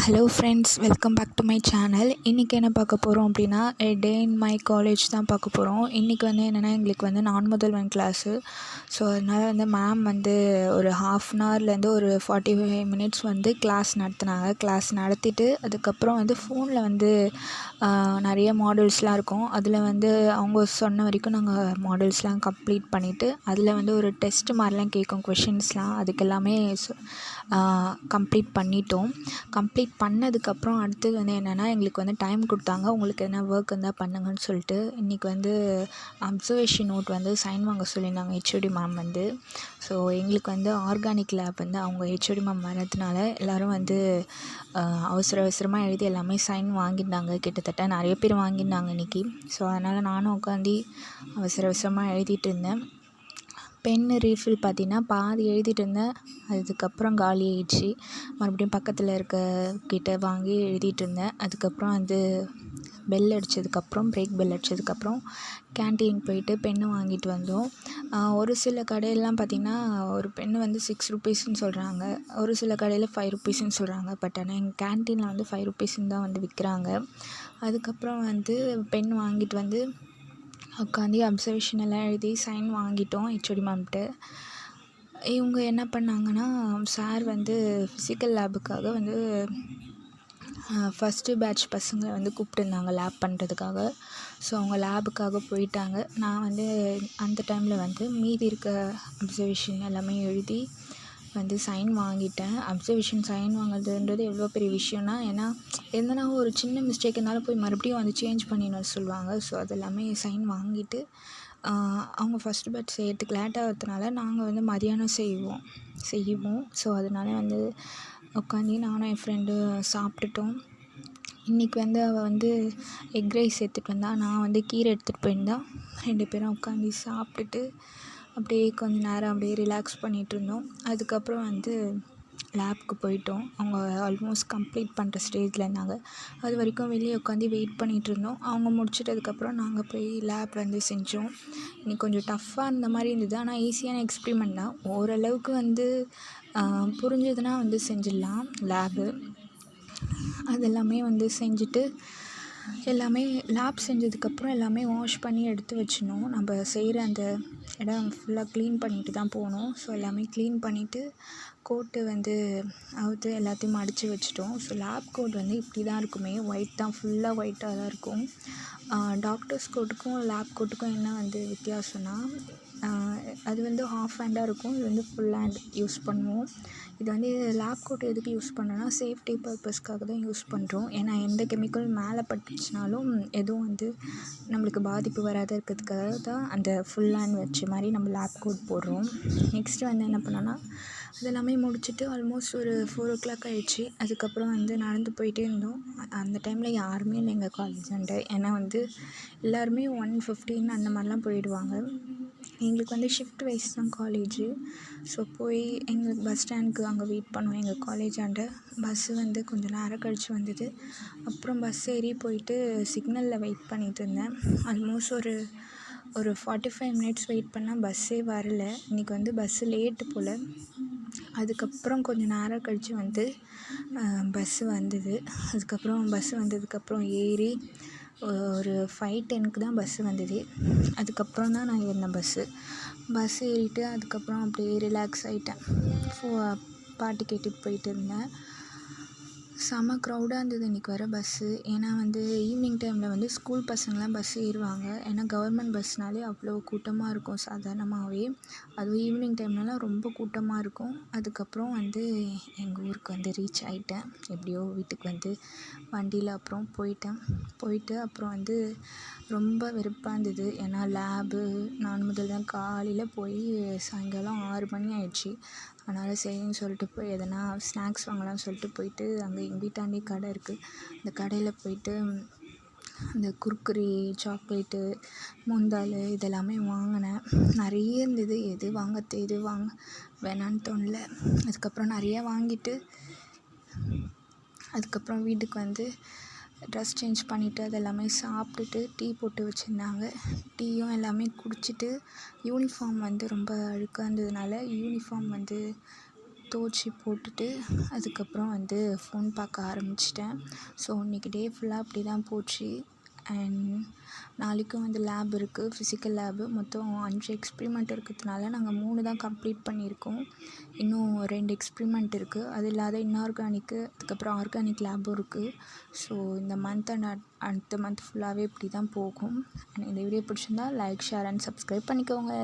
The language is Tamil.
Hello friends, welcome back to my channel. இன்றைக்கி என்ன பார்க்க போகிறோம் அப்படின்னா, டே இன் மை காலேஜ் தான் பார்க்க போகிறோம். இன்றைக்கி என்னென்னா எங்களுக்கு நான் முதல்வன் கிளாஸு. ஸோ அதனால் மேம் ஒரு ஹாஃப் அன் ஹவர்லேருந்து ஒரு 45 மினிட்ஸ் கிளாஸ் நடத்தினாங்க. கிளாஸ் நடத்திட்டு அதுக்கப்புறம் ஃபோனில் நிறைய மாடல்ஸ்லாம் இருக்கும். அதில் அவங்க சொன்ன வரைக்கும் நாங்கள் மாடல்ஸ்லாம் கம்ப்ளீட் பண்ணிவிட்டு அதில் ஒரு டெஸ்ட் மாதிரிலாம் கேட்கும் கொஷின்ஸ்லாம், அதுக்கு எல்லாமே கம்ப்ளீட் பண்ணிட்டோம். கம்ப்ளீட் பண்ணதுக்கப்புறம் அடுத்தது என்னென்னா எங்களுக்கு டைம் கொடுத்தாங்க. உங்களுக்கு எதனா ஒர்க் இருந்தால் பண்ணுங்கன்னு சொல்லிட்டு. இன்றைக்கி அப்சர்வேஷன் நோட் சைன் வாங்க சொல்லியிருந்தாங்க ஹெச்ஓடி மேம். ஸோ எங்களுக்கு ஆர்கானிக் லேப் அவங்க ஹெச்ஓடி மேம் வரதுனால எல்லோரும் அவசர அவசரமாக எழுதி எல்லாமே சைன் வாங்கியிருந்தாங்க. கிட்டத்தட்ட நிறைய பேர் வாங்கியிருந்தாங்க இன்றைக்கி. ஸோ அதனால் நானும் உட்காந்து அவசர அவசரமாக எழுதிட்டு இருந்தேன். பென்னு ரீஃபில் பார்த்திங்கன்னா பாதி எழுதிட்டு இருந்தேன், அதுக்கப்புறம் காலி ஆயிடுச்சு. மறுபடியும் பக்கத்தில் கிட்ட வாங்கி எழுதிட்டு இருந்தேன். அதுக்கப்புறம் பெல் அடித்ததுக்கப்புறம் பிரேக் பெல் அடித்ததுக்கப்புறம் கேன்டீன் போயிட்டு பென்னு வாங்கிட்டு வந்தோம். ஒரு சில கடையெல்லாம் பார்த்திங்கன்னா ஒரு பென்னு 6 ருப்பீஸ்ன்னு சொல்கிறாங்க, ஒரு சில கடையில் 5 ருப்பீஸ்ன்னு சொல்கிறாங்க. பட் ஆனால் எங்கள் கேன்டீனில் 5 ருப்பீஸ்ன்னு தான் விற்கிறாங்க. அதுக்கப்புறம் பென் வாங்கிட்டு உட்காந்து அப்சர்வேஷன் எல்லாம் எழுதி சைன் வாங்கிட்டோம் ஹெச்ஓடி மேம்கிட்ட. இவங்க என்ன பண்ணாங்கன்னா, சார் ஃபிசிக்கல் லேபுக்காக ஃபஸ்ட்டு பேட்ச் பசங்களை கூப்பிட்டுருந்தாங்க லேப் பண்ணுறதுக்காக. ஸோ அவங்க லேபுக்காக போயிட்டாங்க. நான் அந்த டைமில் மீதி இருக்க அப்சர்வேஷன் எல்லாமே எழுதி சைன் வாங்கிட்டேன். அப்சர்வேஷன் சைன் வாங்குறதுன்றது எவ்வளோ பெரிய விஷயம்னா, ஏன்னா எதனா ஒரு சின்ன மிஸ்டேக் இருந்தாலும் போய் மறுபடியும் சேஞ்ச் பண்ணிடணும் சொல்லுவாங்க. ஸோ அதெல்லாமே சைன் வாங்கிட்டு அவங்க ஃபஸ்ட்டு பேட்ச் செய்கிறதுக்கு லேட் ஆகிறதுனால நாங்கள் மதியானம் செய்வோம். ஸோ அதனால் உட்காந்து நானும் என் ஃப்ரெண்டு சாப்பிட்டுட்டோம். இன்றைக்கி அவள் எக் ரைஸ் எடுத்துகிட்டு வந்தால், நான் கீரை எடுத்துகிட்டு போயிருந்தா. 2 பேரும் உட்காந்து சாப்பிட்டுட்டு அப்படியே கொஞ்ச நேரம் அப்படியே ரிலாக்ஸ் பண்ணிகிட்ருந்தோம். அதுக்கப்புறம் லேப்க்கு போயிட்டோம். அவங்க ஆல்மோஸ்ட் கம்ப்ளீட் பண்ணுற ஸ்டேஜில் இருந்தாங்க. அது வரைக்கும் வெளியே உட்காந்து வெயிட் பண்ணிகிட்ருந்தோம். அவங்க முடிச்சிட்டதுக்கப்புறம் நாங்கள் போய் லேப் செஞ்சோம். இன்றைக்கி கொஞ்சம் டஃப்பாக இருந்த மாதிரி இருந்தது, ஆனால் ஈஸியான எக்ஸ்பிரிமெண்ட் தான். ஓரளவுக்கு புரிஞ்சதுன்னா செஞ்சிடலாம் லேபு. அதெல்லாமே செஞ்சுட்டு எல்லாமே லேப் செஞ்சதுக்கப்புறம் எல்லாமே வாஷ் பண்ணி எடுத்து வச்சிடணும். நம்ம செய்கிற அந்த இடம் ஃபுல்லாக க்ளீன் பண்ணிட்டு தான் போகணும். ஸோ எல்லாமே க்ளீன் பண்ணிவிட்டு கோட்டு அவுத்து எல்லாத்தையும் மடித்து வச்சிட்டோம். ஸோ லேப் கோட் இப்படி தான் இருக்குமே, ஒயிட் தான், ஃபுல்லாக ஒயிட்டாக தான் இருக்கும். டாக்டர்ஸ் கோட்டுக்கும் லேப் கோட்டுக்கும் என்ன வித்தியாசம்னா, அது ஹாஃப் ஹேண்டாக இருக்கும், இது ஃபுல் ஹேண்ட் யூஸ் பண்ணுவோம். இது லேப் கோட் எதுக்கு யூஸ் பண்ணோன்னா, சேஃப்டி பர்பஸ்க்காக தான் யூஸ் பண்ணுறோம். ஏன்னா எந்த கெமிக்கல் மேலே பட்டுச்சுனாலும் எதுவும் நம்மளுக்கு பாதிப்பு வராத இருக்கிறதுக்காக தான் அந்த ஃபுல் ஹேண்ட் வச்ச மாதிரி நம்ம லேப் கோட் போடுறோம். நெக்ஸ்ட்டு என்ன பண்ணோன்னா, அதெல்லாமே முடிச்சுட்டு ஆல்மோஸ்ட் ஒரு 4 o'clock ஆகிடுச்சு. அதுக்கப்புறம் நடந்து போயிட்டே இருந்தோம். அந்த டைமில் யாருமே இல்லை எங்கள் காலேஜாண்ட. ஏன்னா எல்லாருமே 1:15 அந்த மாதிரிலாம் போயிடுவாங்க. எங்களுக்கு ஷிஃப்ட் வைஸ் தான் காலேஜு. ஸோ போய் எங்களுக்கு பஸ் ஸ்டாண்டுக்கு அங்கே வெயிட் பண்ணுவோம். எங்கள் காலேஜாண்ட பஸ்ஸு கொஞ்சம் நேரம் கழித்து வந்தது. அப்புறம் பஸ் ஏறி போயிட்டு சிக்னலில் வெயிட் பண்ணிகிட்டு இருந்தேன். ஆல்மோஸ்ட் ஒரு 45 மினிட்ஸ் வெயிட் பண்ணால் பஸ்ஸே வரல. இன்றைக்கி பஸ்ஸு லேட்டு போல். அதுக்கப்புறம் கொஞ்சம் நேரம் கழித்து பஸ்ஸு வந்தது. அதுக்கப்புறம் பஸ்ஸு வந்ததுக்கப்புறம் ஏறி ஒரு 5:10க்கு தான் பஸ்ஸு வந்தது. அதுக்கப்புறம் தான் நான் ஏறினேன் பஸ் ஏறிட்டு அதுக்கப்புறம் அப்படியே ரிலாக்ஸ் ஆகிட்டேன். பாட்டு கேட்டுட்டு போயிட்டு இருந்தேன். செம க்ரௌடாக இருந்தது இன்றைக்கி வர பஸ்ஸு. ஏன்னா ஈவினிங் டைமில் ஸ்கூல் பசங்களாம் பஸ் ஏறுவாங்க. ஏன்னா கவர்மெண்ட் பஸ்னாலே அவ்வளோ கூட்டமாக இருக்கும் சாதாரணமாகவே. அதுவும் ஈவினிங் டைம்லலாம் ரொம்ப கூட்டமாக இருக்கும். அதுக்கப்புறம் எங்கள் ஊருக்கு ரீச் ஆகிட்டேன். எப்படியோ வீட்டுக்கு வண்டியில் அப்புறம் போயிட்டு அப்புறம் ரொம்ப வெறுப்பாக இருந்தது. ஏன்னா லேபு நான் முதல்ல காலையில் போய் சாயங்காலம் 6 மணி ஆயிடுச்சு. அதனால் சரின்னு சொல்லிட்டு போய் எதனா ஸ்நாக்ஸ் வாங்கலாம்னு சொல்லிட்டு போயிட்டு, அங்கே எங்கள் வீட்டாண்டே கடை இருக்குது. அந்த கடையில் போயிட்டு அந்த குர்குரே, சாக்லேட்டு, முந்தால் இதெல்லாமே வாங்கினேன். நிறைய இருந்தது, எது வாங்க வேணான்னு தோணல. அதுக்கப்புறம் நிறையா வாங்கிட்டு அதுக்கப்புறம் வீட்டுக்கு ட்ரெஸ் சேஞ்ச் பண்ணிவிட்டு அதெல்லாமே சாப்பிட்டுட்டு டீ போட்டு வச்சுருந்தாங்க. டீயும் எல்லாமே குடிச்சிட்டு யூனிஃபார்ம் ரொம்ப அழுக்காக இருந்ததுனால யூனிஃபார்ம் துவச்சி போட்டுட்டு அதுக்கப்புறம் வந்து ஃபோன் பார்க்க ஆரம்பிச்சிட்டேன். ஸோ இன்றைக்கி டே ஃபுல்லாக அப்படி தான் போச்சு. அண்ட் நாளைக்கும் வந்து லேப் இருக்குது, ஃபிசிக்கல் லேபு. மொத்தம் 5 எக்ஸ்பிரிமெண்ட் இருக்கிறதுனால நாங்கள் 3 தான் கம்ப்ளீட் பண்ணியிருக்கோம். இன்னும் 2 எக்ஸ்பிரிமெண்ட் இருக்குது. அது இல்லாத இன்ஆர்கானிக்கு, அதுக்கப்புறம் ஆர்கானிக் லேபும் இருக்குது. ஸோ இந்த மந்த் அண்ட் அடுத்த மந்த் ஃபுல்லாகவே இப்படி தான் போகும். அண்ட் இந்த வீடியோ பிடிச்சிருந்தா லைக், ஷேர் அண்ட் சப்ஸ்கிரைப் பண்ணிக்கோங்க.